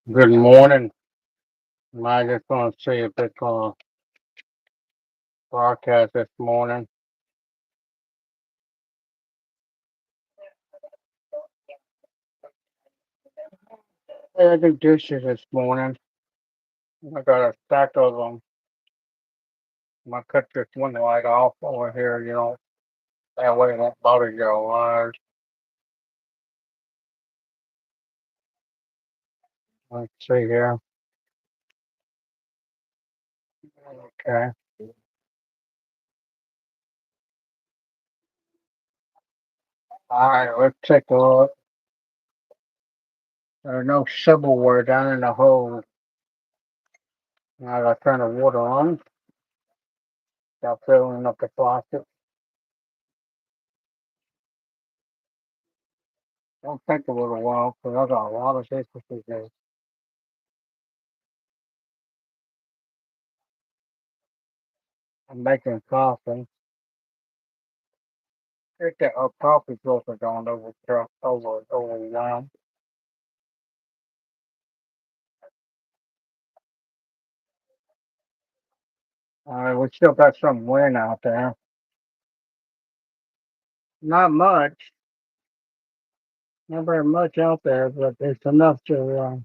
Good morning. I just want to see if it's going to broadcast this morning. I do dishes this morning. I got a stack of them. I cut this one light off over here, that way it won't bother your eyes. Let's see here. Okay. All right, let's take a look. There's no silverware down in the hole. Now I turn the water on. Start filling up the faucet. It'll take a little while because I got a lot of dishes to do. I'm making coffee. Get that coffee filter going over one. We still got some wind out there. Not much, not very much out there, but it's enough to.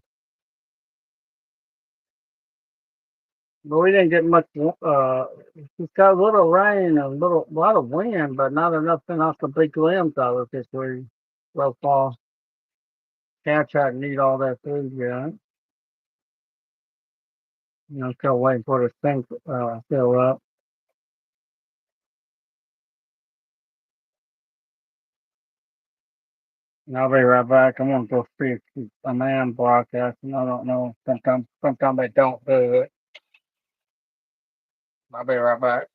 But we didn't get much. It's got a little rain, a lot of wind, but not enough to knock the big limbs out of this week so far. Cats hadn't eat all that food yet. Still waiting for the sink fill up. And I'll be right back. I'm gonna go see if a man broadcasting. I don't know. Sometimes they don't do it. I'll be right back.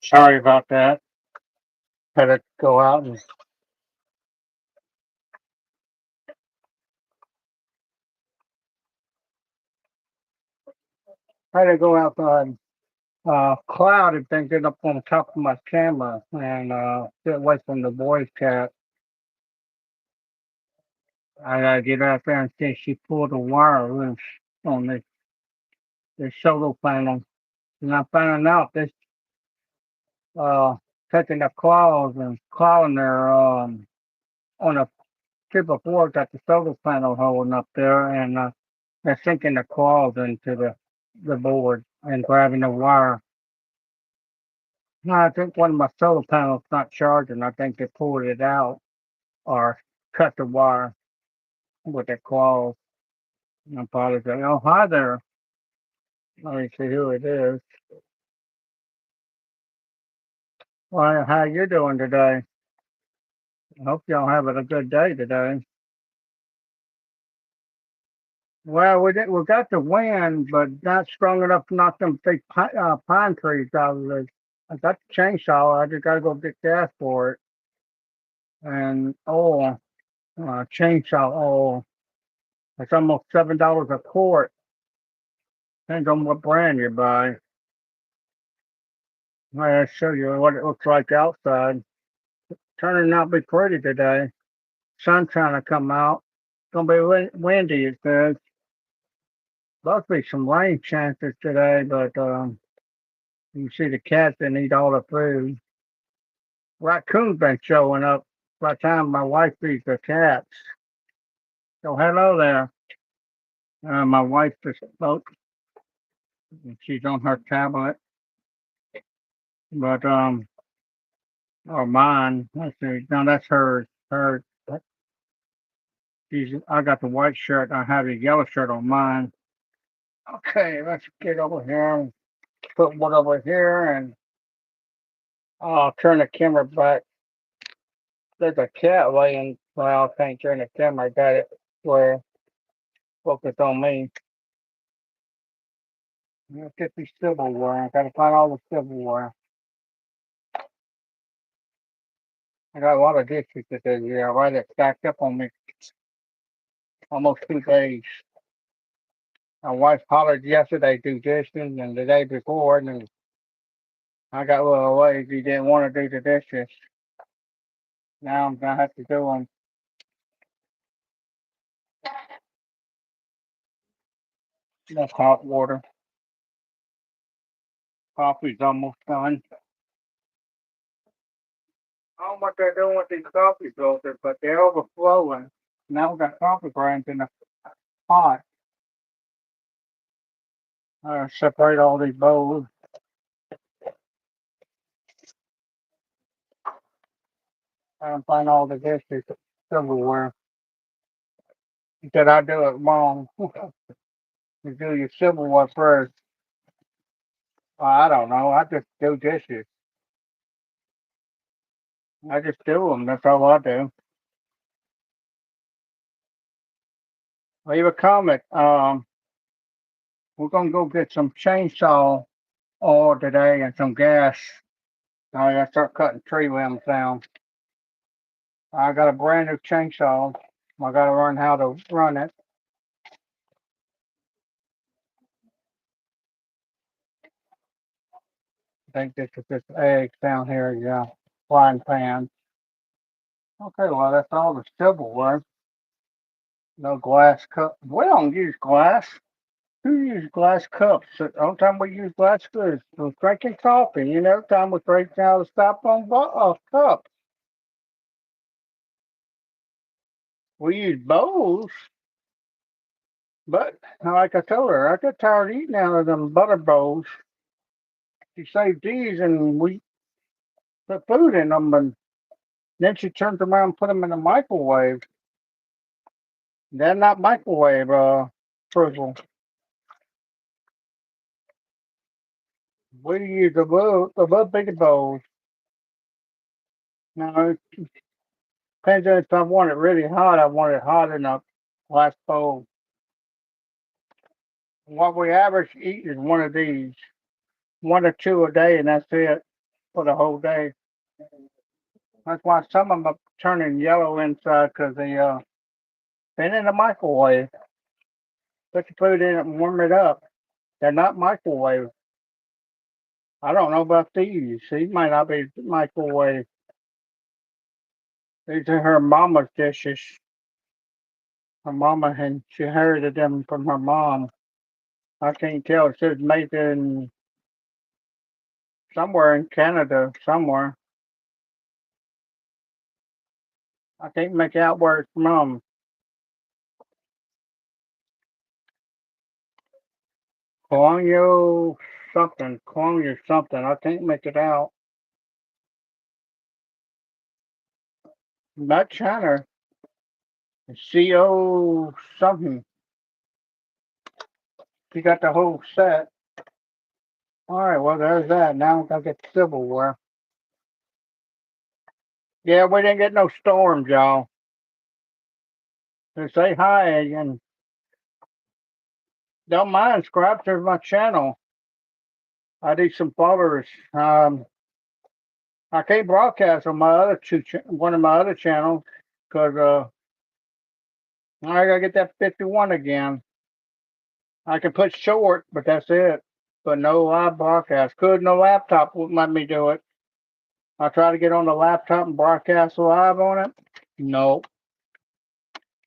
Sorry about that. Had to go out and had to go outside. Cloud had been getting up on top of my camera and get away from the boys cat. I gotta get out there and see if she pulled the wire loose on this solar panel. And I found out this uh taking the claws and clawing their on a strip of board that the solar panel holding up there and they're sinking the claws into the board and grabbing the wire. No, I think one of my solar panels not charging. I think they pulled it out or cut the wire with their claws. I apologize. Oh, hi there. Let me see who it is. Well, how you doing today? I hope y'all having a good day today. Well, we got the wind, but not strong enough to knock them big pine trees out of the. I got the chainsaw. I just got to go get gas for it and oil, chainsaw oil. It's almost $7 a quart. Depends on what brand you buy. I'll show you what it looks like outside. Turning out to be pretty today. Sun trying to come out. Gonna be windy, it says. Supposed to be some rain chances today, but you see the cats that eat all the food. Raccoon's been showing up by the time my wife feeds the cats. So hello there. My wife just spoke. She's on her tablet, but or mine. Let's see. No, that's hers. Hers. I got the white shirt. I have the yellow shirt on mine. Okay, let's get over here and put one over here, and I'll turn the camera back. There's a cat laying. Well, I can't turn the camera. I got it where focus on me. Let's get the silverware. I gotta find all the silverware. I got a lot of dishes to do here. Right, it stacked up on me almost 2 days. My wife hollered yesterday do dishes and the day before, and I got a little lazy. Didn't want to do the dishes. Now I'm gonna have to do them. That's hot water. Coffee's almost done. I don't know what they're doing with these coffee filters, but they're overflowing. Now we got coffee grounds in the pot. Separate all these bowls. And find all the dishes silverware. He said I do it wrong. You do your silverware first. Well, I don't know. I just do dishes. I just do them. That's all I do. Leave a comment. We're gonna go get some chainsaw oil today and some gas. I gotta start cutting tree limbs down. I got a brand new chainsaw. I gotta learn how to run it. I think this is just eggs down here. Yeah, frying pan. Okay, well that's all the silverware. No glass cup. We don't use glass. Who use glass cups? The only time we use glass is for drinking coffee. You know, time we drink out of styrofoam cups. We use bowls, but like I told her, I got tired of eating out of them butter bowls. She saved these, and we put food in them, and then she turns around and put them in the microwave. They're not microwave approval. We use the bigger bowls. Now, it depends on if I want it really hot. I want it hot in a glass bowl. What we average eat is one of these, one or two a day, and that's it for the whole day. That's why some of them are turning yellow inside because been in the microwave. Put the food in it and warm it up. They're not microwave. I don't know about these. These might not be microwave. These are her mama's dishes. Her mama and she inherited them from her mom. I can't tell. It says made in somewhere in Canada, somewhere. I can't make out where it's from. Colonial something, colonial something. I can't make it out. Not China. CO something. She got the whole set. All right, well, there's that. Now I'll get Civil War. Yeah, we didn't get no storms, y'all. So say hi and don't mind subscribe to my channel. I need some followers. I can't broadcast on my other one of my other channels because I gotta get that 51 again. I can put short, but that's it. But no live broadcast. Could no laptop wouldn't let me do it. I try to get on the laptop and broadcast live on it. No,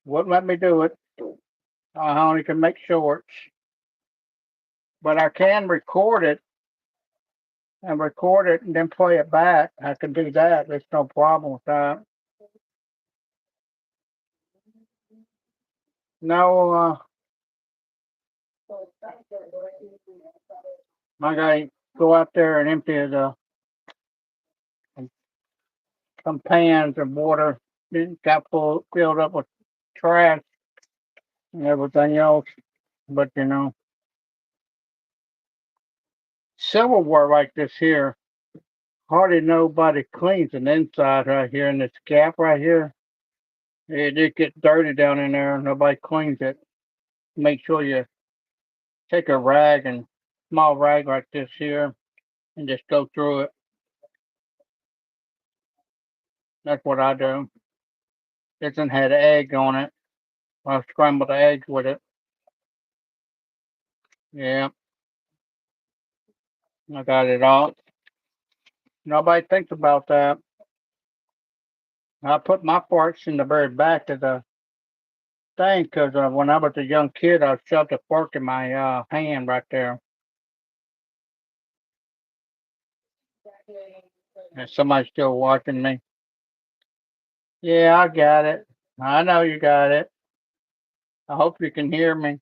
wouldn't let me do it. I only can make shorts, but I can record it and then play it back. I can do that. There's no problem with that. No, I gotta go out there and empty some pans of water. It got filled up with trash and everything else. But silverware like this here, hardly nobody cleans an inside right here in this gap right here. It just gets dirty down in there. Nobody cleans it. Make sure you take a rag and small rag like this here and just go through it. That's what I do. This one had egg on it. I scrambled the eggs with it. Yeah, I got it all. Nobody thinks about that. I put my forks in the very back of the thing because when I was a young kid, I shoved a fork in my hand right there. And somebody's still watching me. Yeah, I got it. I know you got it. I hope you can hear me.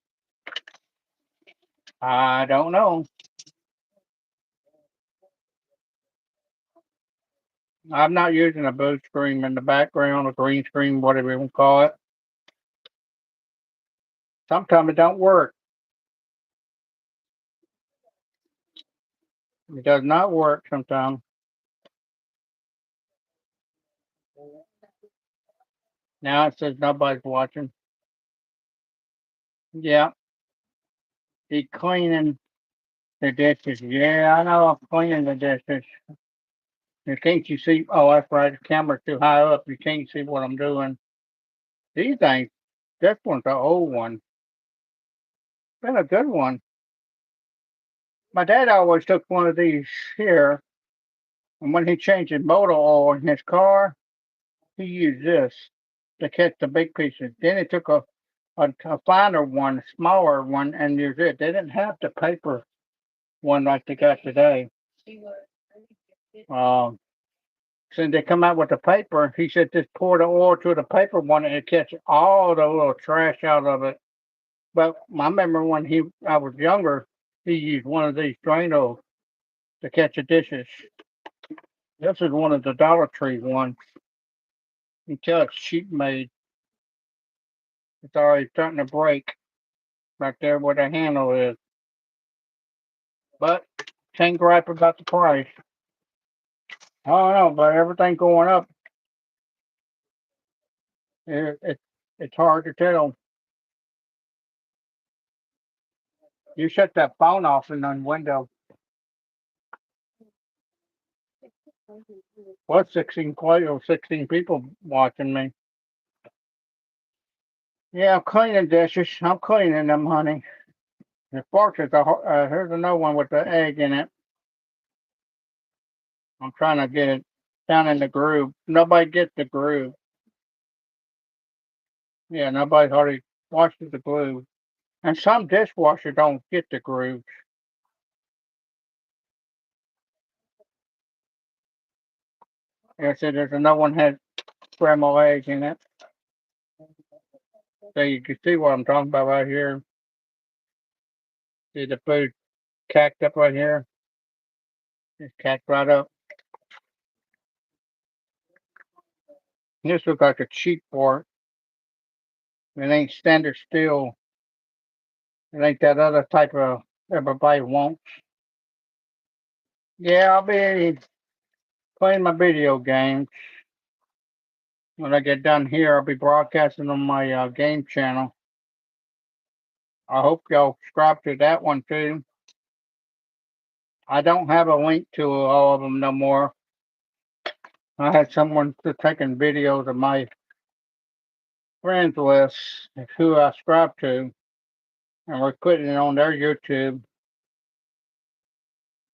I don't know. I'm not using a blue screen in the background, a green screen, whatever you want to call it. Sometimes it don't work. It does not work sometimes. Now it says nobody's watching. Yeah, he cleaning the dishes. Yeah, I know I'm cleaning the dishes. Can't you see? Oh, that's right. The camera's too high up. You can't see what I'm doing. These things, this one's an old one. Been a good one. My dad always took one of these here, and when he changed his motor oil in his car, he used this to catch the big pieces. Then he took a finer one, smaller one, and used it. They didn't have the paper one like they got today. Um, since they come out with the paper, he said just pour the oil to the paper one and it catch all the little trash out of it. But I remember when I was younger, he used one of these Drano to catch the dishes. This is one of the Dollar Tree ones. You can tell it's cheap made. It's already starting to break right there where the handle is. But can't gripe about the price. I don't know, but everything going up, it's hard to tell. You shut that phone off in the window. What 16 people watching me? Yeah, I'm cleaning dishes. I'm cleaning them, honey. The fork is here's another one with the egg in it. I'm trying to get it down in the groove. Nobody gets the groove. Yeah, nobody hardly washes the glue. And some dishwasher don't get the groove. Yeah, see, there's another one had scrambled eggs in it. So you can see what I'm talking about right here. See the food cacked up right here? It's cacked right up. This looks like a cheap part. It ain't standard steel. It ain't that other type of everybody wants. Yeah, I'll be playing my video games. When I get done here, I'll be broadcasting on my game channel. I hope y'all subscribe to that one too. I don't have a link to all of them no more. I had someone taking videos of my friends list who I subscribe to, and we're putting it on their YouTube.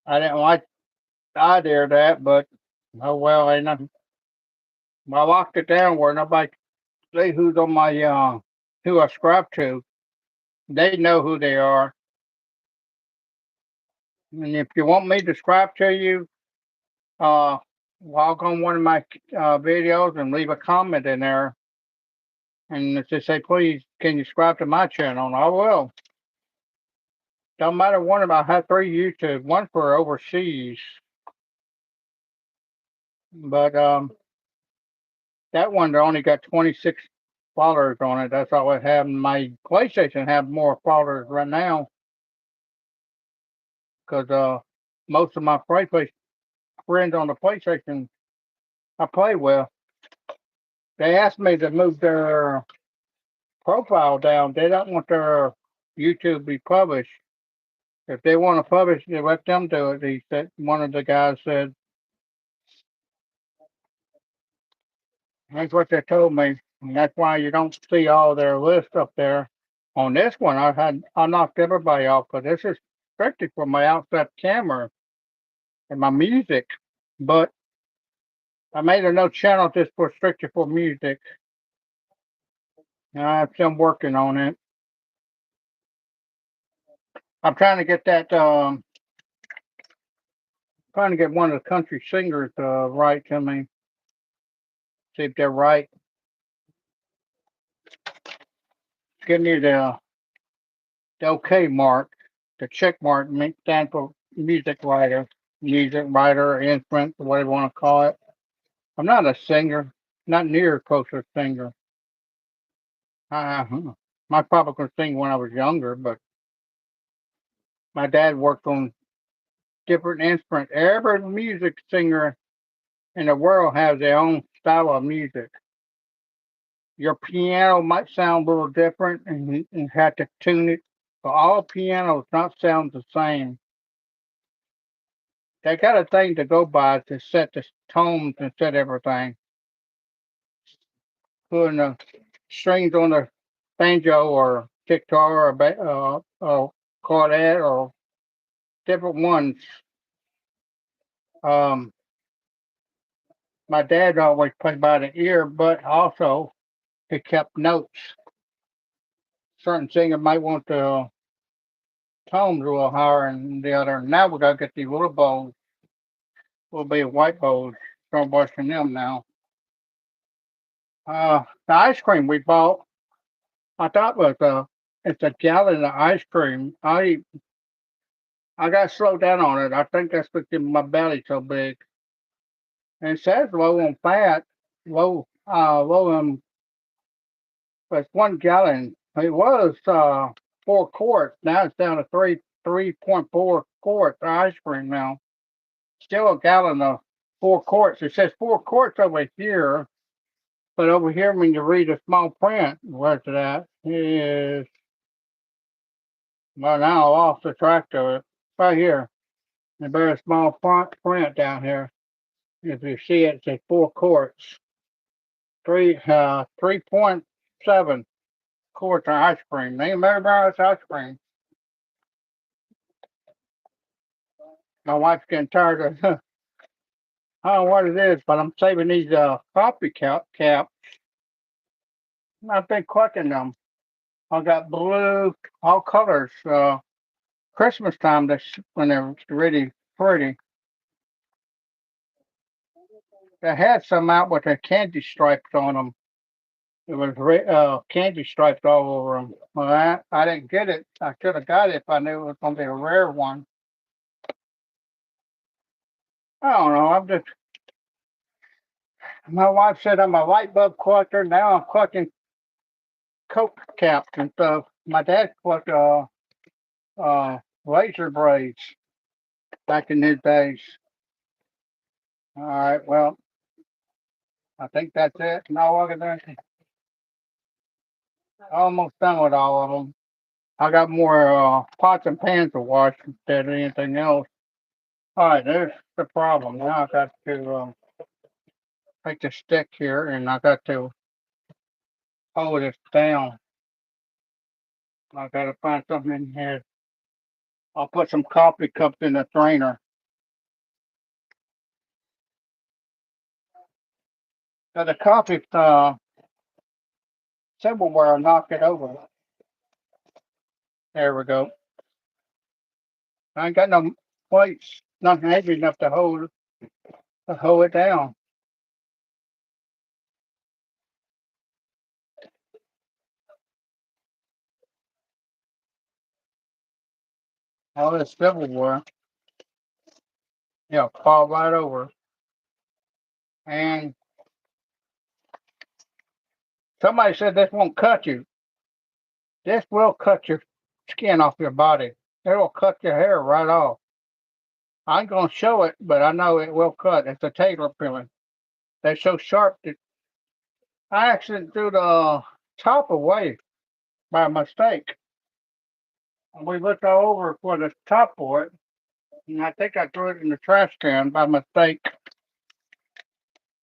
I didn't like the idea of that, but oh well, ain't nothing. I locked it down where nobody see who's on my who I subscribe to. They know who they are, and if you want me to subscribe to you, log on one of my videos and leave a comment in there, and just say, please, can you subscribe to my channel? And I will. Don't matter one of them. I have three YouTube, one for overseas, but that one only got 26 followers on it. That's all I have. My PlayStation have more followers right now because most of my friends on the PlayStation I play with, they asked me to move their profile down. They don't want their YouTube be published. If they want to publish it, let them do it. He said, one of the guys said, that's what they told me. And that's why you don't see all their list up there. On this one, I knocked everybody off because this is strictly for my outside camera and my music. But I made a no channel just for strictly for music. And I'm still working on it. I'm trying to get that. Trying to get one of the country singers write to me. See if they're right. Give me the OK mark. The check mark stands for music writer, instrument, whatever you want to call it. I'm not a singer, not near close to a singer. My papa could sing when I was younger, but my dad worked on different instruments. Every music singer in the world has their own style of music. Your piano might sound a little different, and you have to tune it. But all pianos not sound the same. They got a thing to go by to set the tones and set everything. Putting the strings on the banjo or guitar or clarinet or different ones. Um, my dad always played by the ear, but also he kept notes. Certain singer might want the tones a little higher than the other. Now we gotta get these little bows, will be white bows. Start washing them now. The ice cream we bought, I thought was it's a gallon of ice cream. I got to slow down on it. I think that's because my belly's so big. And it says low on fat, low on, but it's 1 gallon. It was 4 quarts. Now it's down to 3.4 quarts of ice cream now. Still a gallon of 4 quarts. It says 4 quarts over here, but over here when you read the small print, where's it at? It is, well, now I lost the track of it. Right here. A very small print down here. If you see it, it says 4 quarts. 3.7 quarts of ice cream. They very nice ice cream. My wife's getting tired of I don't know what it is, but I'm saving these coffee caps. I've been collecting them. I got blue, all colors. Christmas time, when they're really pretty. They had some out with the candy stripes on them. It was candy stripes all over them. Well, I didn't get it. I should have got it if I knew it was going to be a rare one. I don't know. My wife said I'm a light bulb collector. Now I'm collecting Coke caps and stuff. My dad collected razor braids back in his days. All right, well, I think that's it. No, look at that. Almost done with all of them. I got more pots and pans to wash instead of anything else. All right, there's the problem. Now I got to take the stick here and I got to hold it down. I got to find something in here. I'll put some coffee cups in the strainer. So the coffee silverware, I'll knock it over. There we go. I ain't got no plates, nothing heavy enough to hold it down. All this silverware, fall right over. And somebody said this won't cut you. This will cut your skin off your body. It will cut your hair right off. I ain't gonna show it, but I know it will cut. It's a tailor peeling. They're so sharp that I actually threw the top away by mistake. We looked all over for the top for it, and I think I threw it in the trash can by mistake.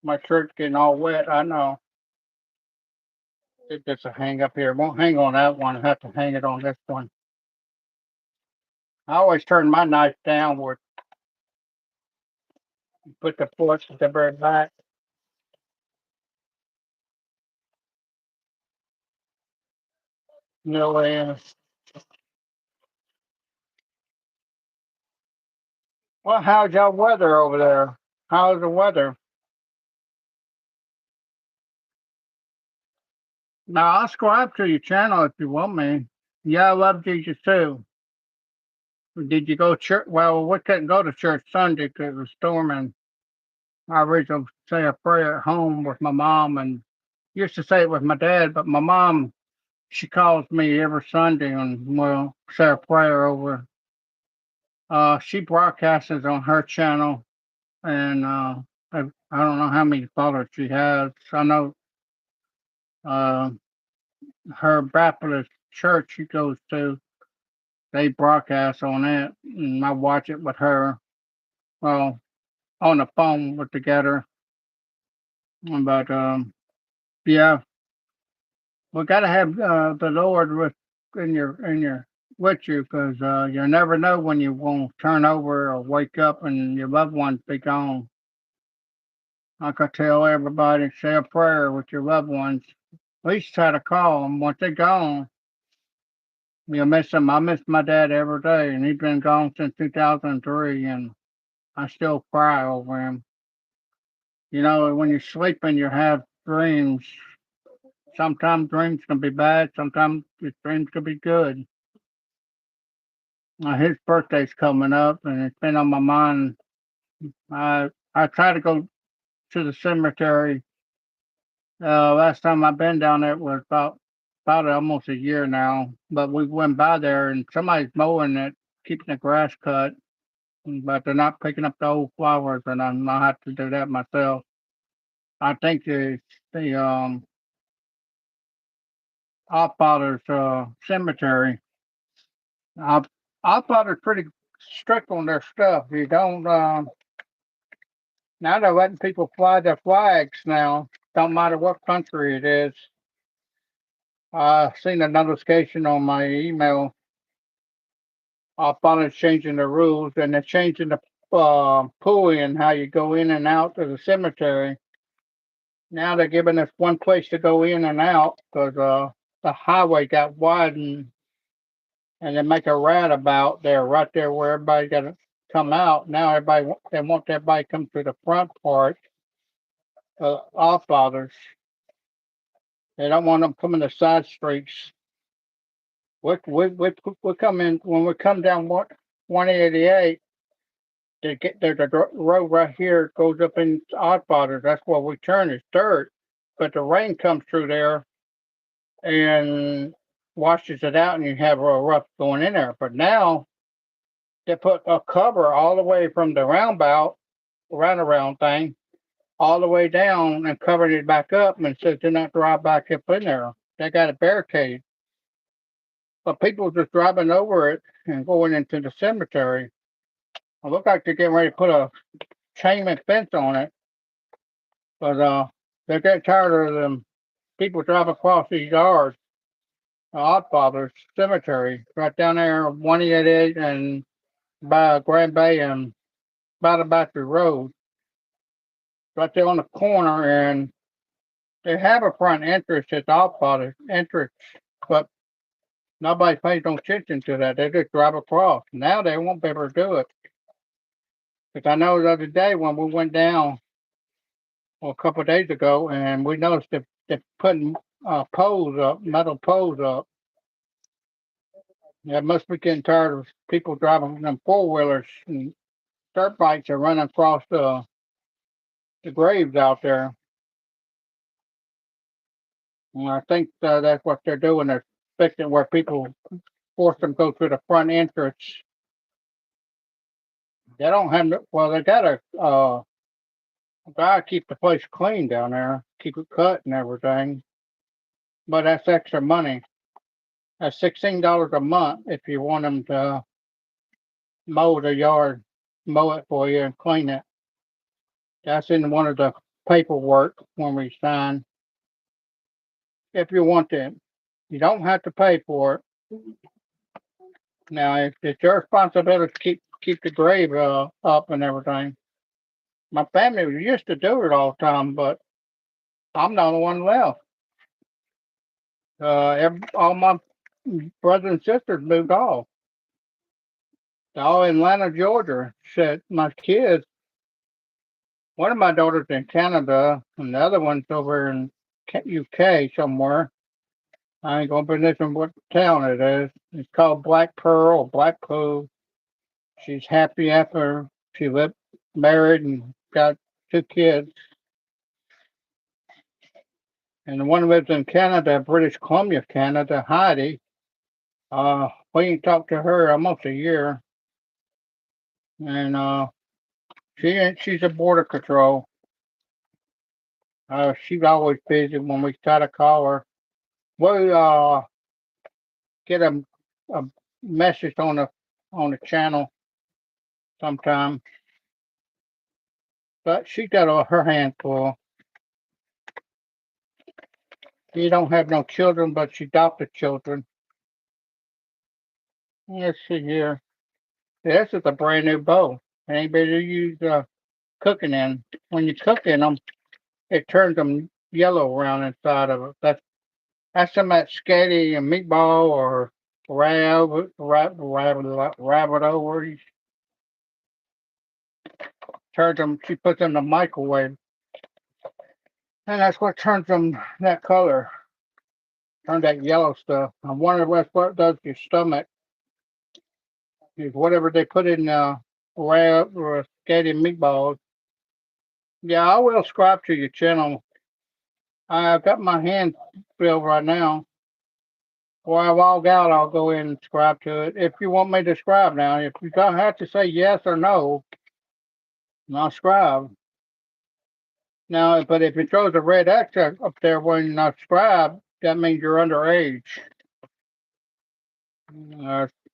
My shirt's getting all wet. I know. It just a hang up here. It won't hang on that one. I have to hang it on this one. I always turn my knife downward. Put the fork at the very back. No way. Well, how's y'all weather over there? How's the weather? Now, I'll subscribe to your channel if you want me. Yeah, I love Jesus too. Did you go to church? Well, we couldn't go to church Sunday because it was storming. I originally say a prayer at home with my mom and used to say it with my dad, but my mom, she calls me every Sunday and we'll say a prayer over. She broadcasts on her channel and I don't know how many followers she has. I know uh, her Baptist church she goes to, they broadcast on it, and I watch it with her. Well, on the phone with together, but yeah, we gotta have the Lord in your with you because you never know when you won't turn over or wake up and your loved ones be gone. Like I tell everybody, say a prayer with your loved ones. At least try to call them. Once they're gone, you'll miss them. I miss my dad every day, and he's been gone since 2003, and I still cry over him. You know, when you're sleeping, you have dreams. Sometimes dreams can be bad. Sometimes your dreams can be good. His birthday's coming up, and it's been on my mind. I try to go to the cemetery. Last time I've been down there was about almost a year now. But we went by there, and somebody's mowing it, keeping the grass cut, but they're not picking up the old flowers, and I have to do that myself. I think the Oddfather's cemetery. Oddfather's pretty strict on their stuff. You don't now they're letting people fly their flags now. Don't matter what country it is. I seen a notification on my email. Oddfather's changing the rules and they're changing the pulley and how you go in and out of the cemetery. Now they're giving us one place to go in and out because the highway got widened and they make a roundabout there, right there where everybody got to come out. Now they want everybody to come through the front part. All fathers, they don't want them coming the side streets. We come in when we come down 188. There's a road right here goes up in Oddfather. That's where we turn. It's dirt, but the rain comes through there and washes it out, and you have a rough going in there. But now they put a cover all the way from the roundabout thing, all the way down and covered it back up, and says do not drive back up in there. They got a barricade, but people just driving over it and going into the cemetery. It look like they're getting ready to put a chain link fence on it, but they're getting tired of them people driving across these yards. Oddfather's Cemetery, right down there, 188 and by Grand Bay and by the Battery Road, right there on the corner, and they have a front entrance. It's Oddfather's entrance, but nobody pays no attention to that. They just drive across. Now they won't be able to do it. Because I know the other day when we went down, well, a couple of days ago, and we noticed that they're putting poles up, metal poles up. They must be getting tired of people driving them four wheelers and dirt bikes are running across the graves out there. And I think that's what they're doing. They're fixing where people force them to go through the front entrance. They don't have well, they got a guy keep the place clean down there, keep it cut and everything. But that's extra money. That's $16 a month if you want them to mow the yard, mow it for you and clean it. That's in one of the paperwork when we sign. If you want it, you don't have to pay for it. Now, it's your responsibility to keep the grave up and everything. My family used to do it all the time, but I'm the only one left. All my brothers and sisters moved off. They're all in Atlanta, Georgia. Said my kids, one of my daughters in Canada, and the other one's over in UK somewhere. I ain't gonna mention what town it is. It's called Black Pearl or Black Cove. She's happy after she lived married and got two kids. And the one lives in Canada, British Columbia, Canada, Heidi. We ain't talked to her almost a year. And she's a border control. She's always busy when we try to call her. We get a message on the channel sometime. But she got all her hands full. She don't have no children, but she adopted children. Let's see here. This is a brand new bow. Anybody use cooking in? When you cook in them, it turns them yellow around inside of it. That's some of that scaredy and meatball or rabbit over. Turns them. She puts them in the microwave, and that's what turns them that color. Turn that yellow stuff. I wonder what it does to your stomach. Is whatever they put in wrap or spaghetti meatballs. Yeah, I will subscribe to your channel. I've got my hand filled right now. Before I log out, I'll go in and subscribe to it. If you want me to subscribe now, if you don't have to say yes or no, I'll subscribe. Now, but if it throws a red X up there when you're not subscribed, that means you're underage.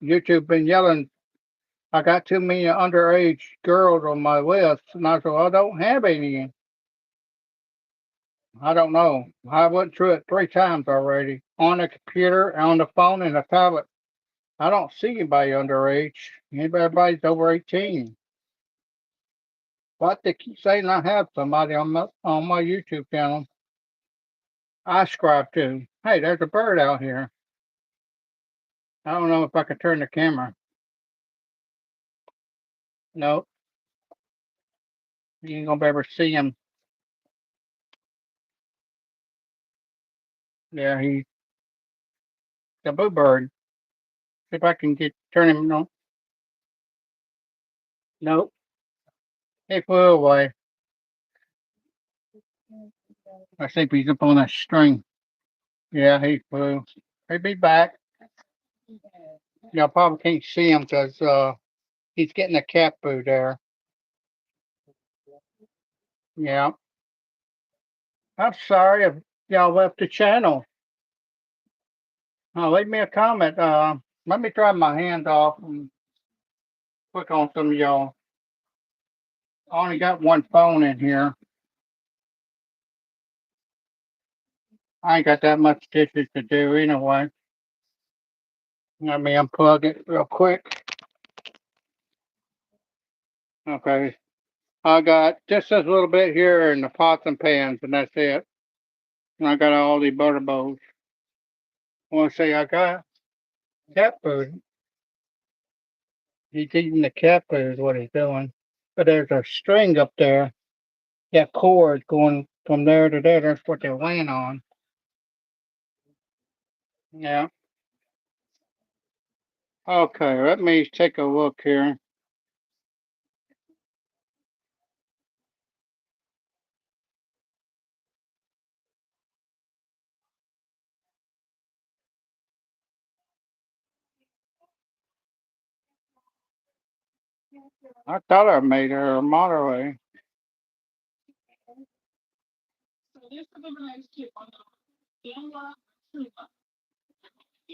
YouTube been yelling I got too many underage girls on my list, and I said, I don't have any. I don't know. I went through it 3 times already on the computer, on the phone, and the tablet. I don't see anybody underage. Everybody's over 18. But they keep saying I have somebody on my YouTube channel. I subscribe to. Hey, there's a bird out here. I don't know if I can turn the camera. Nope. You ain't gonna be able to see him. Yeah, he's the bluebird. See if I can turn him. No. Nope. He flew away. I think he's up on a string. Yeah, he flew. He'll be back. Y'all probably can't see him because he's getting a cat food there. Yeah. I'm sorry if y'all left the channel. Leave me a comment. Let me dry my hand off and click on some of y'all. I only got one phone in here. I ain't got that much dishes to do anyway. Let me unplug it real quick. Okay. I got just this little bit here in the pots and pans, and that's it. And I got all the butter bowls. I want to say I got cat food. He's eating the cat food is what he's doing. But there's a string up there. That cord going from there to there. That's what they're laying on. Yeah. Okay, let me take a look here. I thought I made her a moderator.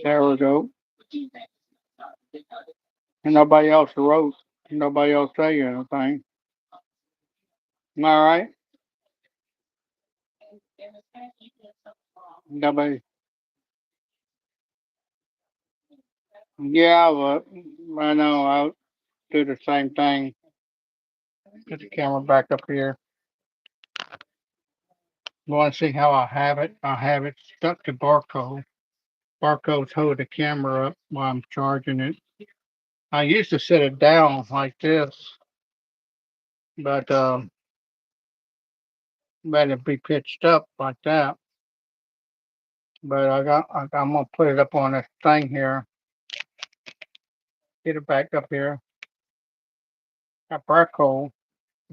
There we go. And nobody else wrote. Nobody else say anything. All right. Nobody. Yeah, but I know I'll do the same thing. Get the camera back up here. You want to see how I have it? I have it stuck to barcode. Barcodes hold the camera up while I'm charging it. I used to set it down like this, but let it be pitched up like that. But I'm gonna put it up on this thing here. Get it back up here. Got barcode.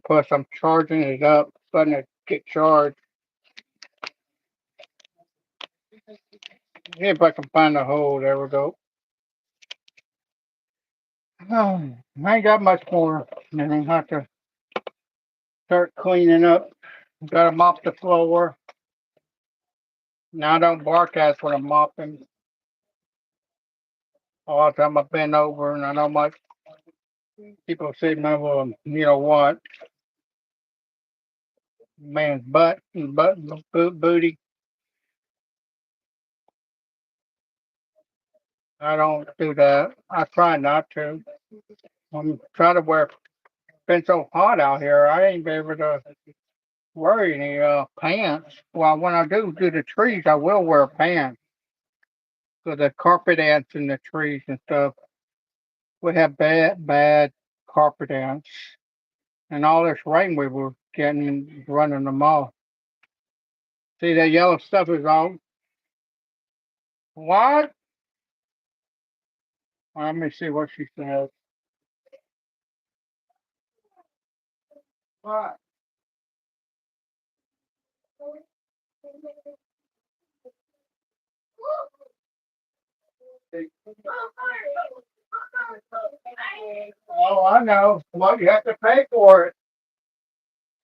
Plus I'm charging it up, letting it get charged. See if I can find a hole. There we go. Oh, I ain't got much more. Then I have to start cleaning up. Got to mop the floor. Now I don't bark as when I'm mopping. All the time I bend over and I know my people see my little, you know what, man's butt and booty. I don't do that. I try not to. I'm trying to wear. It's been so hot out here. I ain't be able to wear any pants. Well, when I do the trees, I will wear pants. So the carpet ants in the trees and stuff. We have bad carpet ants, and all this rain we were getting running them off. See that yellow stuff is all. What? Let me see what she says. What? Oh, I know. Well, you have to pay for it.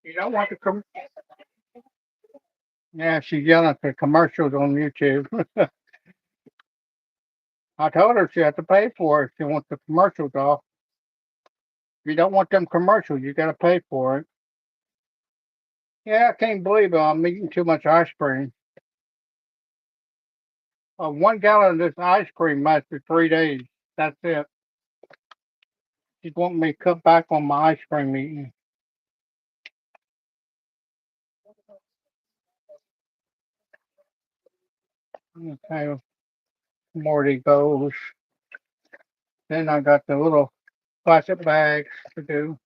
You don't want to come. Yeah, she's yelling at the commercials on YouTube. I told her she had to pay for it. She wants the commercials off. If you don't want them commercials, you got to pay for it. Yeah, I can't believe I'm eating too much ice cream. 1 gallon of this ice cream lasts for 3 days. That's it. She's wanting me to cut back on my ice cream eating. Okay, more of those. Then I got the little plastic bags to do.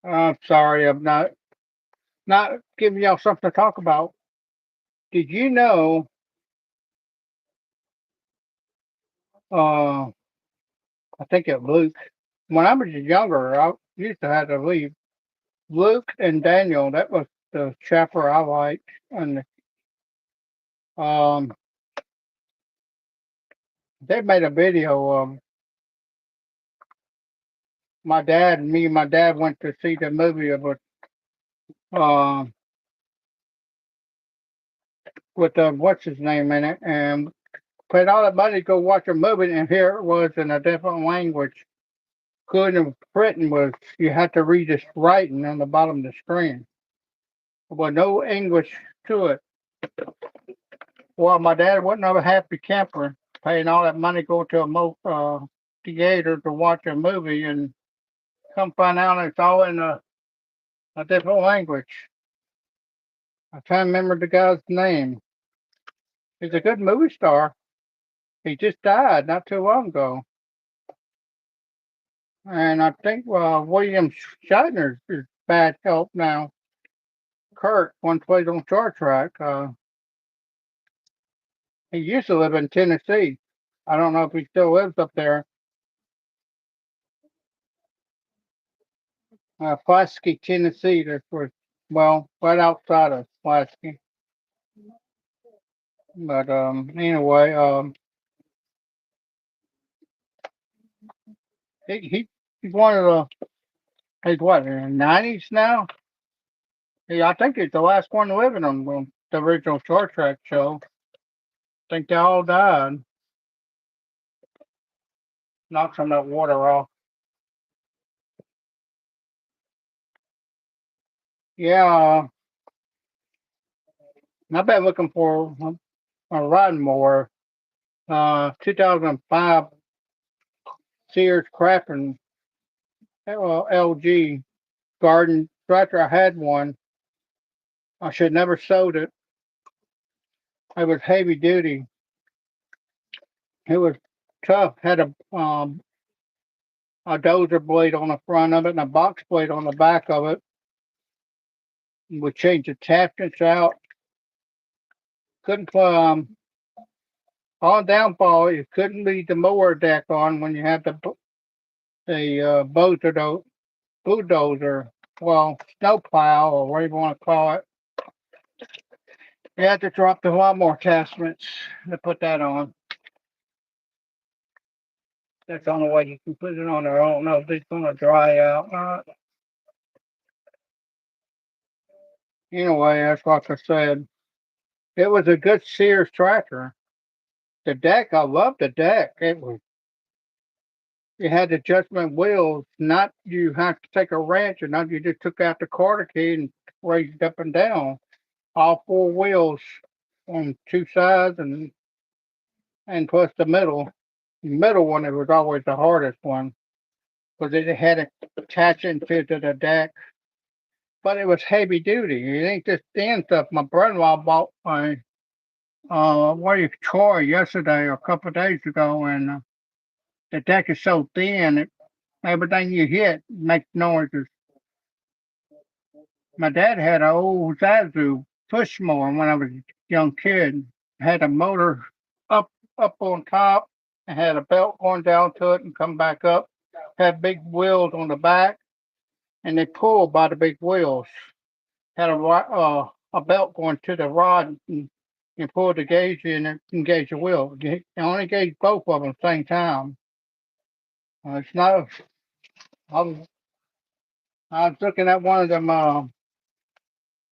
I'm sorry, I'm not giving y'all something to talk about. Did you know? Uh, I think it Luke. when I was younger, I used to have to leave Luke and Daniel. That was the chapter I liked, and um, they made a video. Me and my dad went to see the movie uh, with what's his name in it, and paid all that money to go watch a movie, and here it was in a different language. Couldn't have written was you had to read this writing on the bottom of the screen. There was no English to it. Well, my dad wasn't a happy camper, paying all that money to go to theater to watch a movie, and come find out it's all in a different language. I can't remember the guy's name. He's a good movie star. He just died not too long ago. And I think William Shatner is bad help now. Kurt once played on Star Trek. He used to live in Tennessee. I don't know if he still lives up there. Pulaski, Tennessee. That's where, well, right outside of Pulaski. But anyway, he's one of he's what, in the 90s now? Yeah, I think he's the last one living on the original Star Trek show. I think they all died. Knock some of that water off. Yeah, I've been looking for a riding mower. 2005 Sears Craftsman LG garden tractor. I had one. I should never sold it. It was heavy duty. It was tough. Had a dozer blade on the front of it and a box blade on the back of it. We changed the attachments out. Couldn't on downfall. You couldn't leave the mower deck on when you had the bulldozer, well, snowplow or whatever you want to call it. You had to drop the lawnmower attachments to put that on. That's the only way you can put it on there. I don't know if it's going to dry out. Anyway, that's like I said. It was a good Sears tractor. The deck, I loved the deck. It had adjustment wheels. Not you have to take a wrench, or not you just took out the quarter key and raised it up and down. All four wheels on two sides and plus the middle. The middle one it was always the hardest one because it had to attach into the deck. But it was heavy duty. It ain't just thin stuff. My brother-in-law bought a Troy yesterday or a couple of days ago, and the deck is so thin, everything you hit makes noises. My dad had an old Zazu push mower when I was a young kid. Had a motor up up on top and had a belt going down to it and come back up. Had big wheels on the back and they pulled by the big wheels. Had a belt going to the rod and pulled the gauge in and engage the wheel. You only gauge both of them at the same time. It's not. I was looking at one of them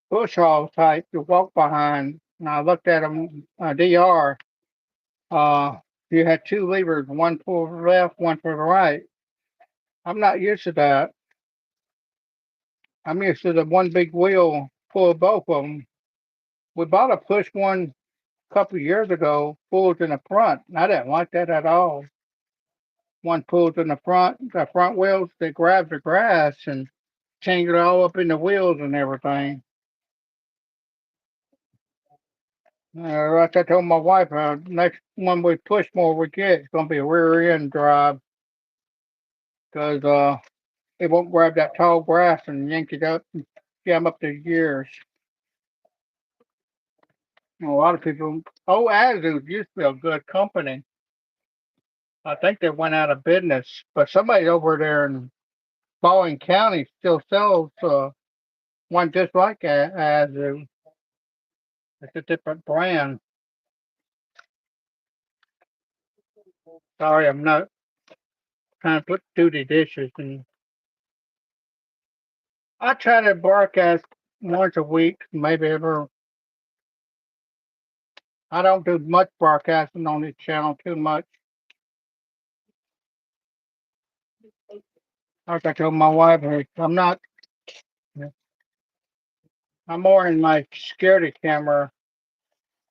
bush hog type to walk behind, and I looked at them DR. Uh, you had two levers, one for the left, one for the right. I'm not used to that. I'm used to the one big wheel pull both of them. We bought a push one a couple of years ago, pulls in the front. And I didn't like that at all. One pulls in the front wheels, they grab the grass and change it all up in the wheels and everything. Like I told my wife, next one we push more we get, it's going to be a rear end drive because it won't grab that tall grass and yank it up and jam up the gears. A lot of people, Azus used to be a good company. I think they went out of business, but somebody over there in Baldwin County still sells one just like that. As it's a different brand. Sorry, I'm not trying to do the dishes, and I try to broadcast once a week, maybe ever. I don't do much broadcasting on this channel too much. Like I told my wife, hey, I'm more in my security camera.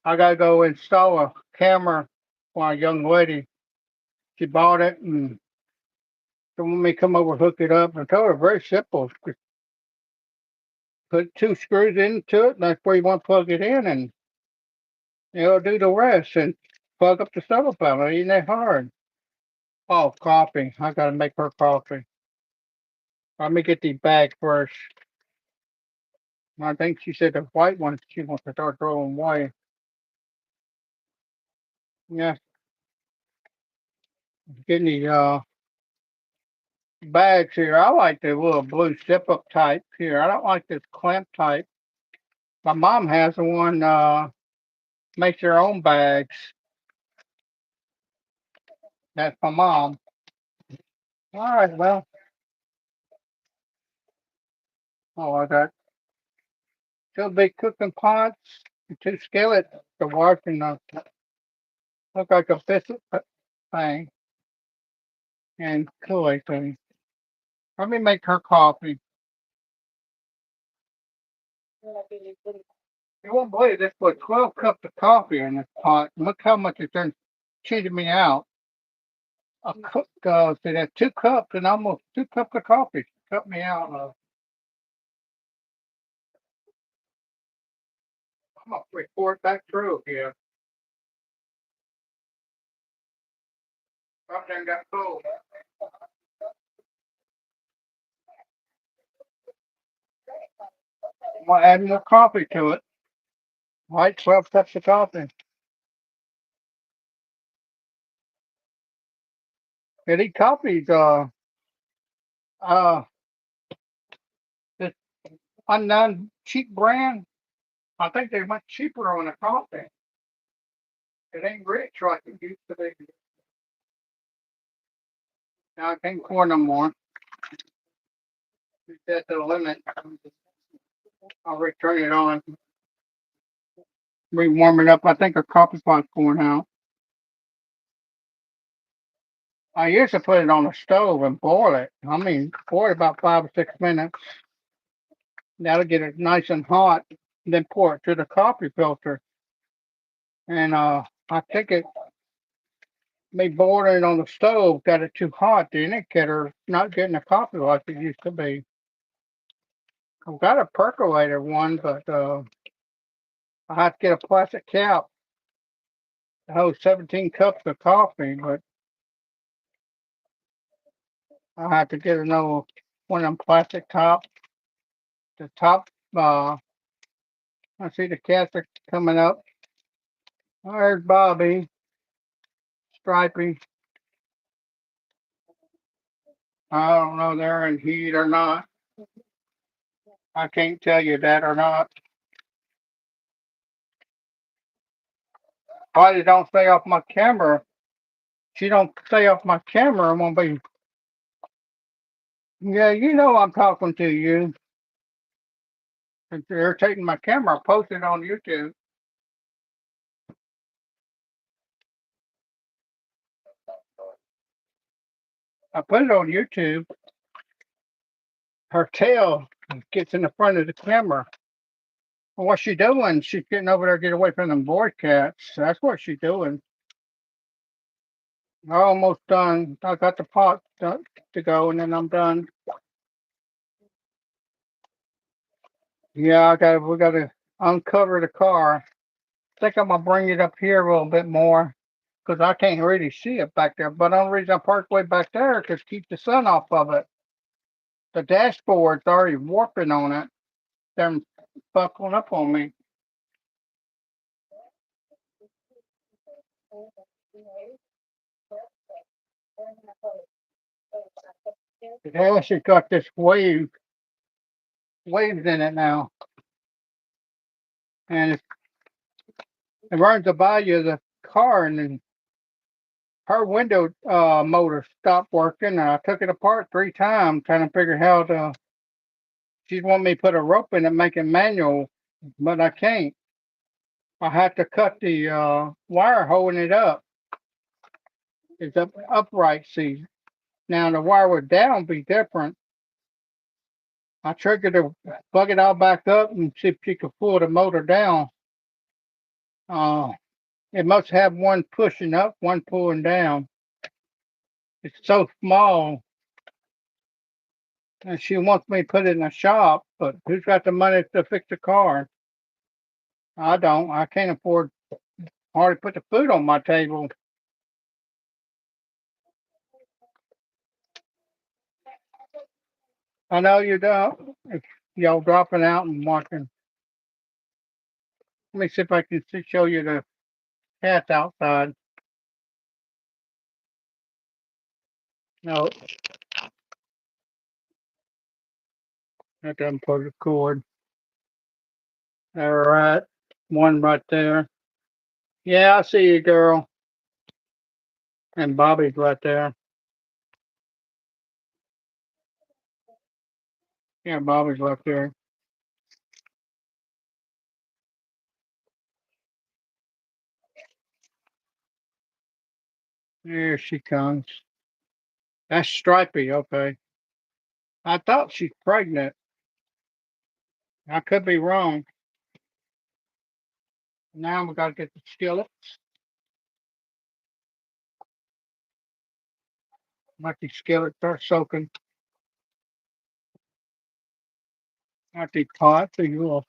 I gotta go install a camera for a young lady. She bought it and she wanted me to come over hook it up. I told her very simple. Just put two screws into it, and that's where you want to plug it in, and it'll do the rest. And plug up the solar panel. It ain't that hard. Oh, coffee. I gotta make her coffee. Let me get the bag first. I think she said the white ones she wants to start throwing away. Yeah, getting the bags here. I like the little blue zip up type here. I don't like this clamp type. My mom has the one makes her own bags. That's my mom. All right, well, oh, I got two big cooking pots, and two skillets to wash and look like a biscuit thing and cooling thing. Let me make her coffee. You won't believe this put 12 cups of coffee in this pot. Look how much it's done cheated me out. A cook see that 2 cups and almost 2 cups of coffee. Cut me out. I'm gonna report back through here. Something got cold. I'm gonna add more coffee to it. Right, 12 cups of coffee. And these coffees, uh, this unknown cheap brand, I think they're much cheaper on the coffee. It ain't rich like it used to be. Now I can't pour no more. That's the limit. I'll return it on. Re-warm it up. I think a coffee pot's going out. I used to put it on the stove and boil it. I mean, boil it about 5 or 6 minutes. That'll get it nice and hot. Then pour it to the coffee filter. And I think it me boiling it on the stove got it too hot. The indicator not getting the coffee like it used to be. I've got a percolator one, but I have to get a plastic cap to hold 17 cups of coffee. But I have to get another one of them plastic top. The top, I see the cats are coming up. There's Bobby, Stripey. I don't know they're in heat or not. I can't tell you that or not. Why they don't stay off my camera? She don't stay off my camera. I'm gonna be. Yeah, you know I'm talking to you. It's irritating my camera. I posted it on YouTube. I put it on YouTube. Her tail gets in the front of the camera. Well, what's she doing? She's getting over there to get away from them boy cats. That's what she's doing. I'm almost done. I got the pot to go, and then I'm done. Yeah, we gotta uncover the car. I think I'm gonna bring it up here a little bit more because I can't really see it back there. But the only reason I parked way back there is to keep the sun off of it. The dashboard's already warping on it. They're buckling up on me. It actually got this waves in it now, and it runs the value of the car, and then her window motor stopped working, and I took it apart 3 times trying to figure how to. She want me to put a rope in it, make it manual, but I can't. I had to cut the wire holding it up. It's upright. See, now the wire was down, be different. I triggered to plug it all back up and see if she could pull the motor down. Uh, it must have one pushing up, one pulling down. It's so small, and she wants me to put it in a shop, but who's got the money to fix the car? I don't. I can't afford hardly put the food on my table. I know you don't. If y'all dropping out and watching. Let me see if I can show you the cats outside. No, that doesn't pull the cord. All right. One right there. Yeah, I see you, girl. And Bobby's right there. Yeah, Bobby's right there. There she comes. That's Stripey, okay. I thought she's pregnant. I could be wrong. Now we gotta get the skillet. Let the skillet start soaking. Let the pot, the little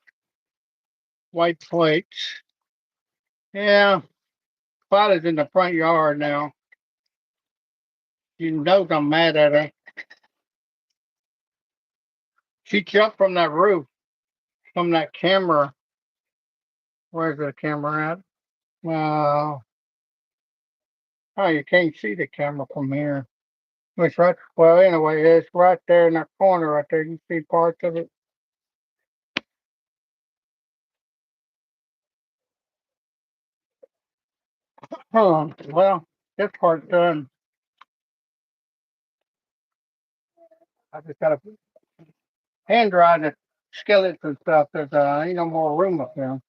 white plates. Yeah, pot is in the front yard now. You know I'm mad at her. She jumped from that roof, from that camera. Where's the camera at? Well, oh, you can't see the camera from here. It's right, well, anyway, it's right there in that corner right there. You can see parts of it. Well, this part's done. I just got to hand dry the skillets and stuff. There's ain't no more room up there.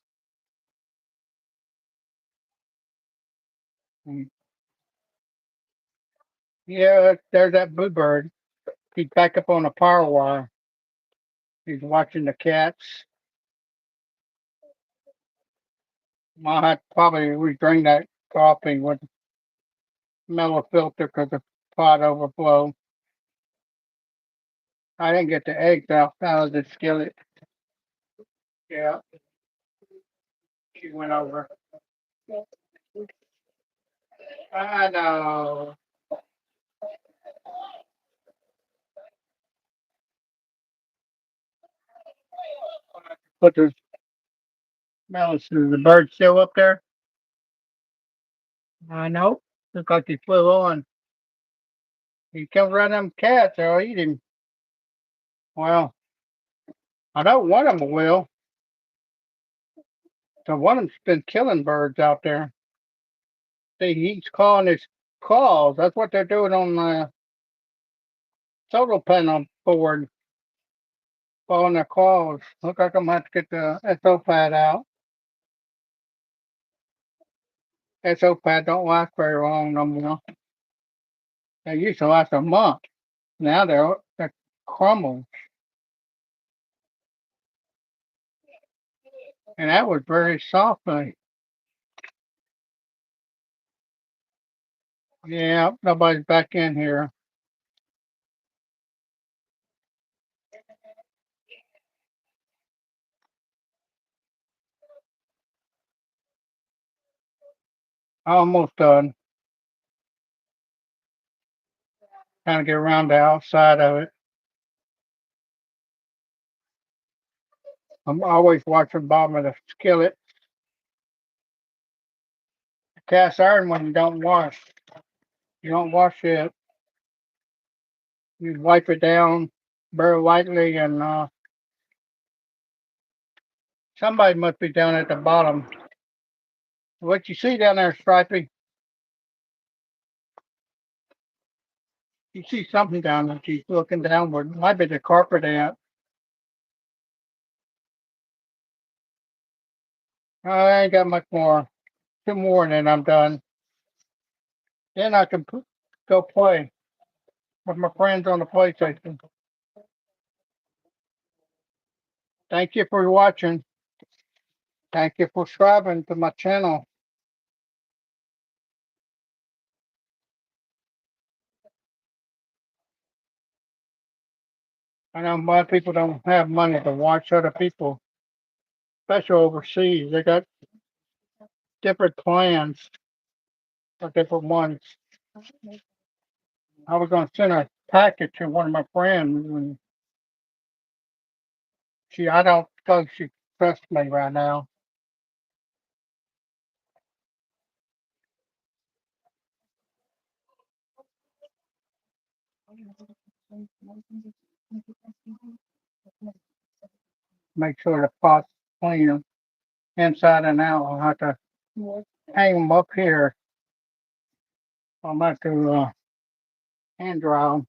Mm. Yeah, there's that bluebird. He's back up on the power wire. He's watching the cats. I'll have to probably redrain that coffee with mellow filter because the pot overflow. I didn't get the eggs out of the skillet. Yeah, she went over. I know. Put the melons. Is the bird still up there? I know. Looks like he flew on. He comes around them cats, they'll eat him. Well, I know one of them will. So one of them's been killing birds out there. See, he's calling his calls. That's what they're doing on the solar panel board, calling their calls. Look like I'm gonna have to get the SO pad out. SO pad don't last very long no more. They used to last a month. Now they're crumbled. And that was very soft. Yeah, nobody's back in here. Almost done. Trying to get around the outside of it. I'm always watching the bottom of the skillet. Cast iron when you don't wash. You don't wash it. You wipe it down very lightly, and somebody must be down at the bottom. What you see down there, Stripey? You see something down there. She's looking downward. Might be the carpet ant. I ain't got much more. Two more, and then I'm done. Then I can go play with my friends on the PlayStation. Thank you for watching. Thank you for subscribing to my channel. I know a lot of people don't have money to watch other people, especially overseas. They got different plans for different ones. I was going to send a package to one of my friends, and I don't think she trusts me right now. Make sure the pot's clean inside and out. I'll have to hang them up here. I'll have to hand dry them.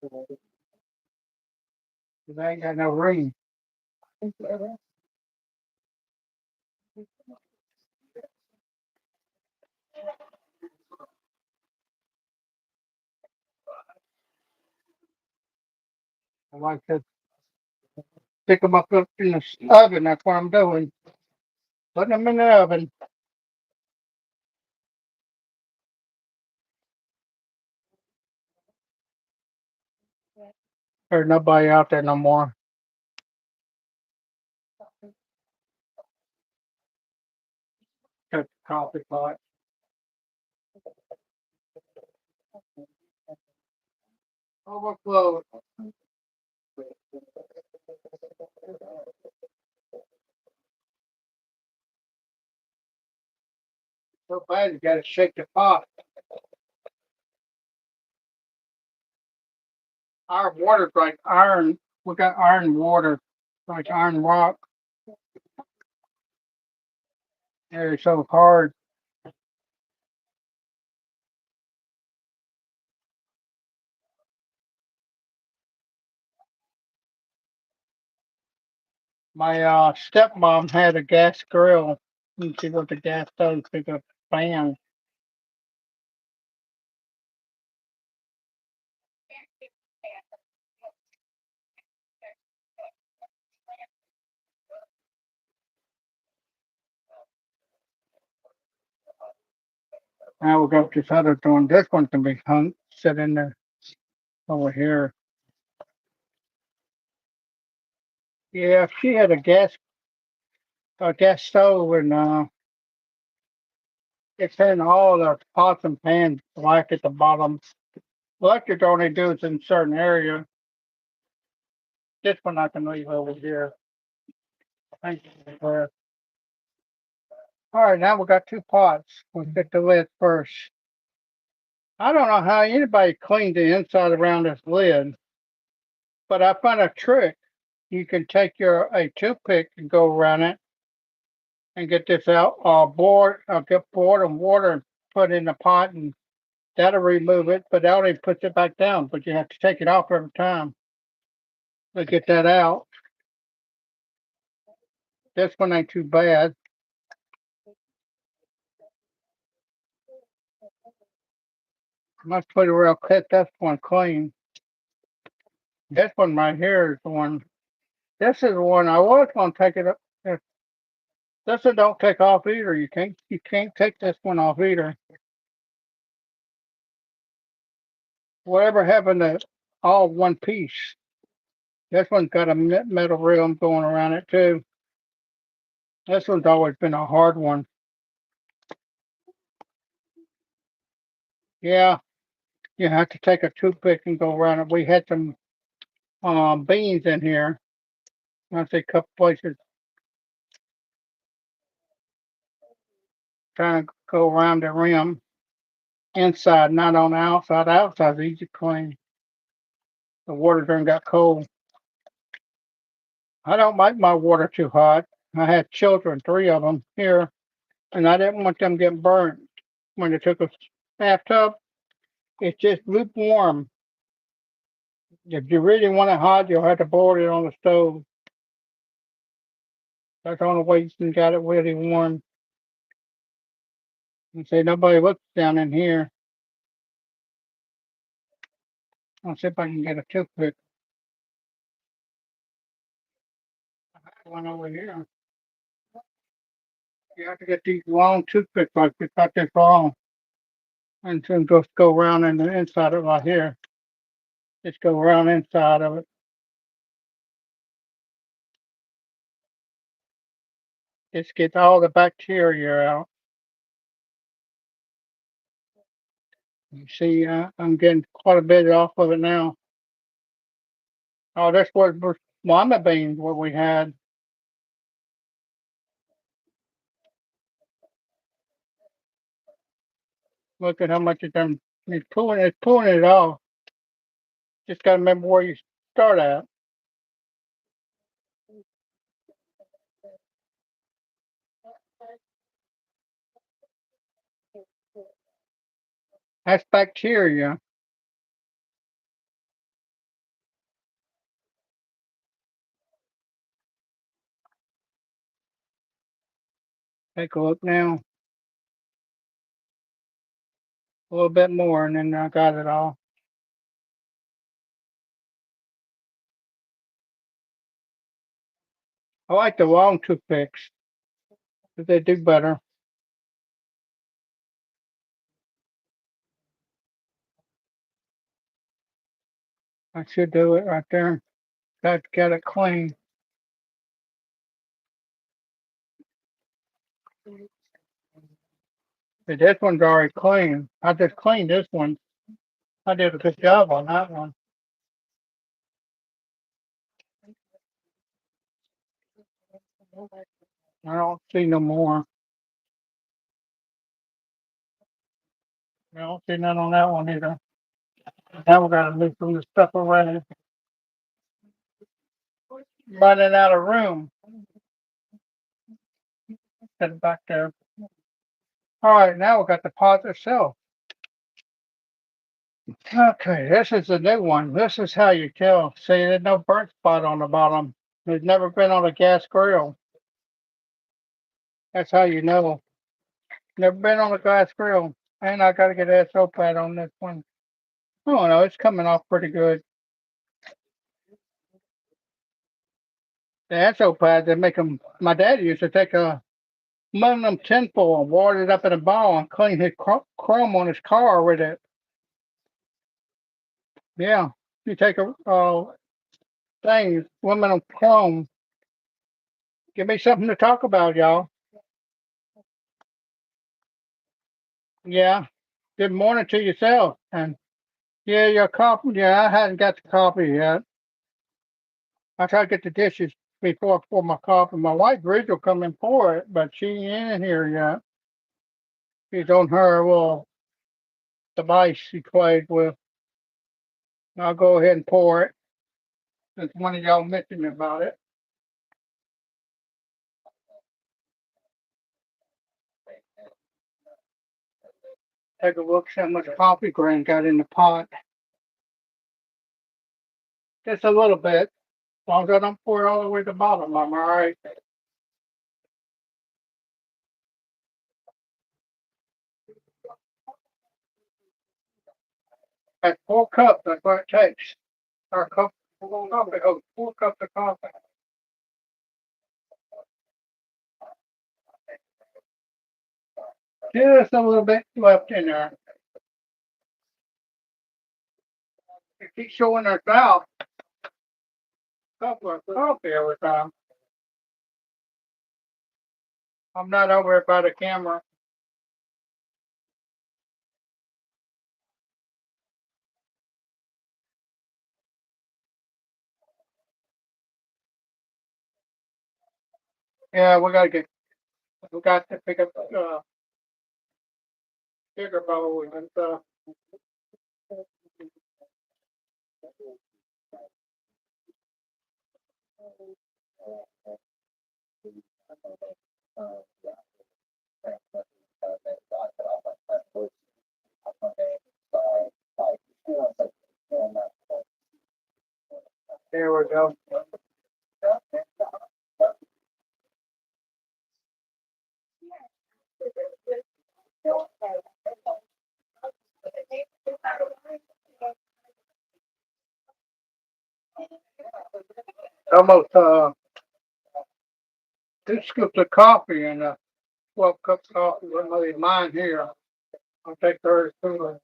Because I ain't got no room. I like to stick them up in the oven. That's what I'm doing. Putting them in the oven. There's nobody out there no more. Got the coffee pot. Overflow. So bad you gotta shake the pot. Our water's like iron. We got iron water, like iron rock. It's so hard. My stepmom had a gas grill. And she got the gas stove to the fan. Now we got this other one. This one can be hung, sit in there over here. Yeah, she had a gas stove, and it's in all the pots and pans black at the bottom. Electric only do it in certain area. This one I can leave over here. Thank you. All right, now we got two pots. We'll get the lid first. I don't know how anybody cleaned the inside around this lid, but I found a trick. You can take a toothpick and go around it and get this out get board and water and put it in the pot, and that'll remove it, but that only puts it back down, but you have to take it off every time to get that out. This one ain't too bad. Let's put it real quick. This one clean. This one right here is the one. This is the one I was going to take it up. This one don't take off either. You can't take this one off either. Whatever happened to all one piece? This one's got a metal rim going around it too. This one's always been a hard one. Yeah, you have to take a toothpick and go around it. We had some beans in here. I say a couple places trying to go around the rim. inside, not on the outside. The outside's easy to clean. The water done got cold. I don't like my water too hot. I had children, 3 of them here, and I didn't want them getting burnt when they took a bathtub. It's just lukewarm. If you really want it hot, you'll have to boil it on the stove. That's the only way you can get it really warm. And say nobody looks down in here. I'll see if I can get a toothpick. I have one over here. You have to get these long toothpicks like this, cut this long, and then just go around in the inside of it right here. Just go around inside of it. Just get all the bacteria out. You see, I'm getting quite a bit off of it now. Oh, that's what lima beans what we had. Look at how much it's done. It's pulling it off. Just got to remember where you start at. That's bacteria. Take a look now. A little bit more, and then I got it all. I like the long toothpicks, but they do better. I should do it right there. Got to get it clean. But this one's already clean. I just cleaned this one. I did a good job on that one. I don't see no more. I don't see none on that one either. Now we gotta move some of the stuff around. Running out of room. Get it back there. All right, now we got the pot itself. Okay, this is a new one. This is how you tell. See, there's no burnt spot on the bottom. It's never been on a gas grill. That's how you know. Never been on a gas grill. And I gotta get an SO pad on this one. Oh no, it's coming off pretty good. The SO pads, they make them. My dad used to take a aluminum tinfoil and water it up in a ball and clean his chrome on his car with it. Yeah, you take a thing, aluminum chrome. Give me something to talk about, y'all. Yeah. Good morning to yourself. And yeah, your coffee. Yeah, I hadn't got the coffee yet. I try to get the dishes before I pour my coffee. My wife Bridge will come and pour it, but she ain't in here yet. She's on her little device she plays with. I'll go ahead and pour it since one of y'all mentioned about it. Take a look see how much coffee grain got in the pot. Just a little bit. As long as I don't pour it all the way to the bottom, I'm all right. At 4 cups, that's what it takes. Our cup of coffee, 4 cups of coffee. Just a little bit left in there. It keeps showing us out a couple of coffee every time. I'm not over it by the camera. Yeah, we got to pick up bigger bowl and stuff. There we go. Almost 2 scoops of coffee and 12 cups of coffee. We're gonna leave mine here. I'll take theirs too.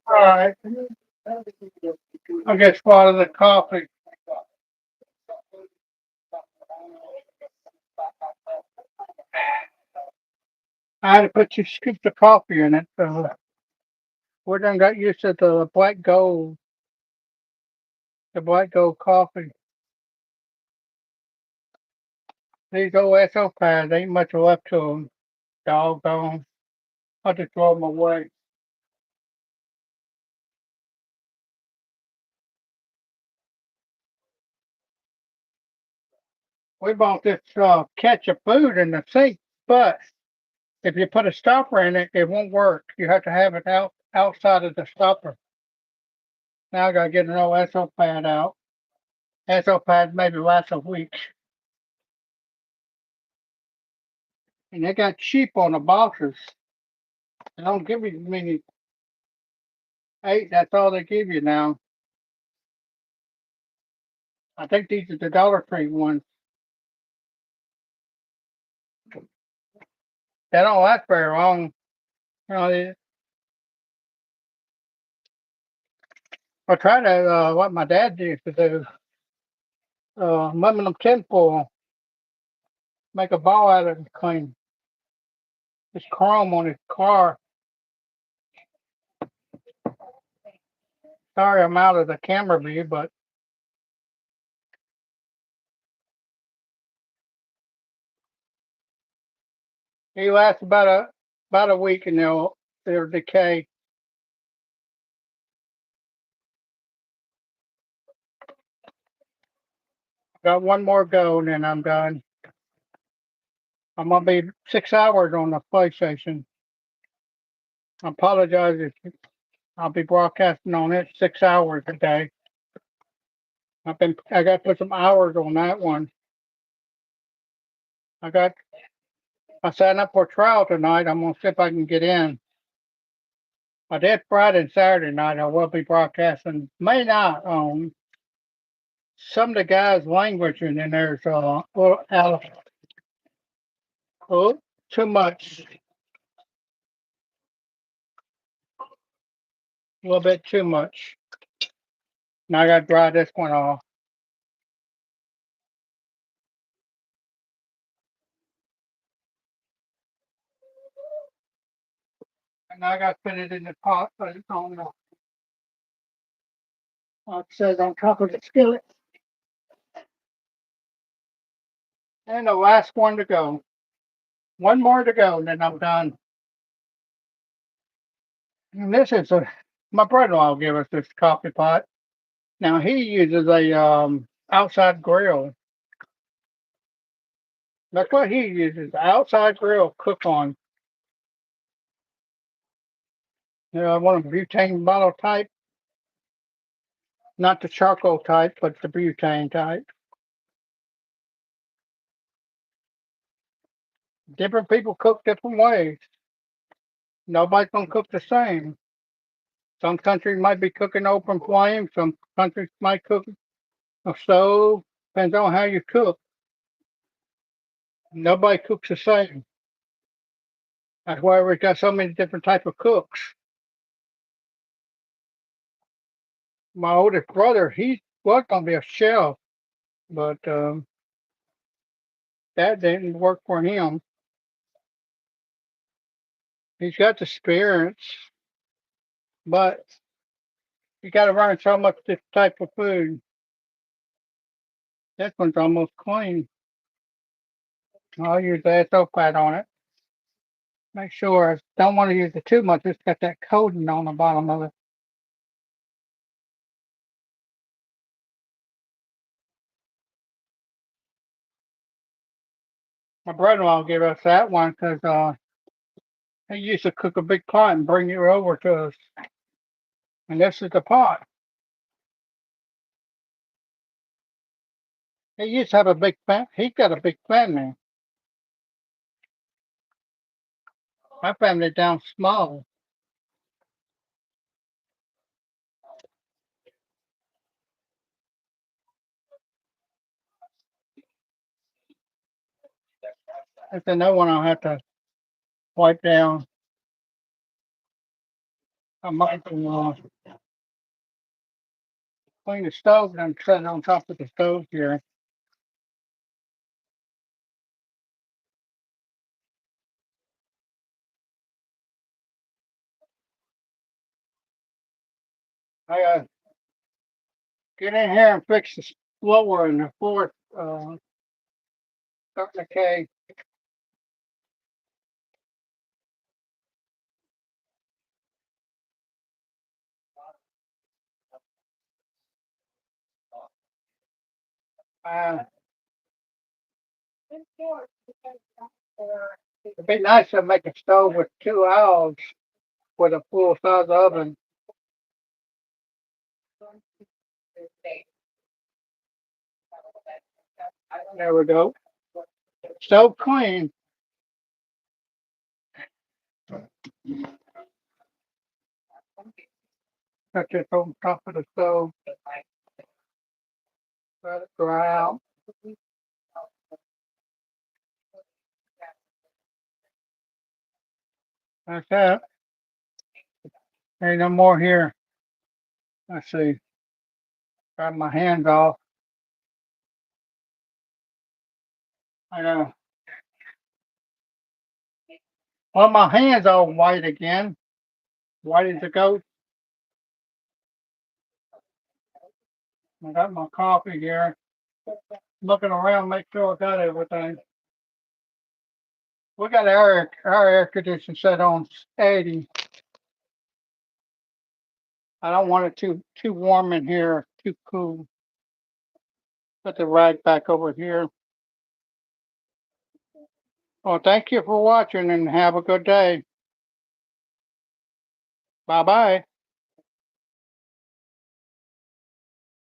All right. I guess swallow the coffee. I had to put 2 scoops of coffee in it. We done got used to the black gold coffee. These old SO pads ain't much left to them. Doggone. I'll just throw them away. We bought this ketchup food in the sink, but if you put a stopper in it, it won't work. You have to have it outside of the stopper. Now I gotta get an old SO pad out. SO pads maybe last a week. And they got cheap on the boxes. They don't give you many 8, that's all they give you now. I think these are the Dollar Tree ones. They don't last very long. You know, I try to what my dad used to do. Aluminum tinfoil, make a ball out of it and clean. It's chrome on his car. Sorry I'm out of the camera view, but he lasts about a week and they'll decay. Got one more go and then I'm done. I'm gonna be 6 hours on the PlayStation. I apologize if I'll be broadcasting on it 6 hours a day. I got to put some hours on that one. I got I signed up for a trial tonight. I'm gonna see if I can get in. I did Friday and Saturday night. I will be broadcasting. May not on some of the guys' language, and then there's well, oh, too much, a little bit too much. Now I got to dry this one off, and now I got to put it in the pot. But it's on the it says on top of the skillet, and the last one to go. One more to go, and then I'm done. And this is my brother-in-law gave us this coffee pot. Now he uses a outside grill. That's what he uses. Outside grill cook on. One of the butane bottle type, not the charcoal type, but the butane type. Different people cook different ways. Nobody's gonna cook the same. Some countries might be cooking open flame. Some countries might cook a stove. Depends on how you cook. Nobody cooks the same. That's why we've got so many different type of cooks. My oldest brother, he was gonna be a chef, but that didn't work for him. He's got the experience, but you got to learn so much this type of food. This one's almost clean. I'll use the SO fat on it. Make sure I don't want to use it too much. It's got that coating on the bottom of it. My brother-in-law gave us that one because he used to cook a big pot and bring it over to us. And this is the pot. He used to have a big family. He's got a big family. My family down small. That's another one I'll have to wipe down. I might clean the stove and I'm sitting on top of the stove here. I get in here and fix the floor and the floor starting to decay. Uh, it'd be nice to make a stove with two aisles with a full size oven. There we go. Stove clean. Put this on top of the stove. Let it dry out. That's that. Ain't no more here. Let's see. Got my hands off. I know. Well, my hands all white again. White as a ghost. I got my coffee here. Looking around, make sure I got everything. We got our air conditioner set on 80. I don't want it too warm in here, too cool. Put the rag back over here. Well, thank you for watching and have a good day. Bye bye.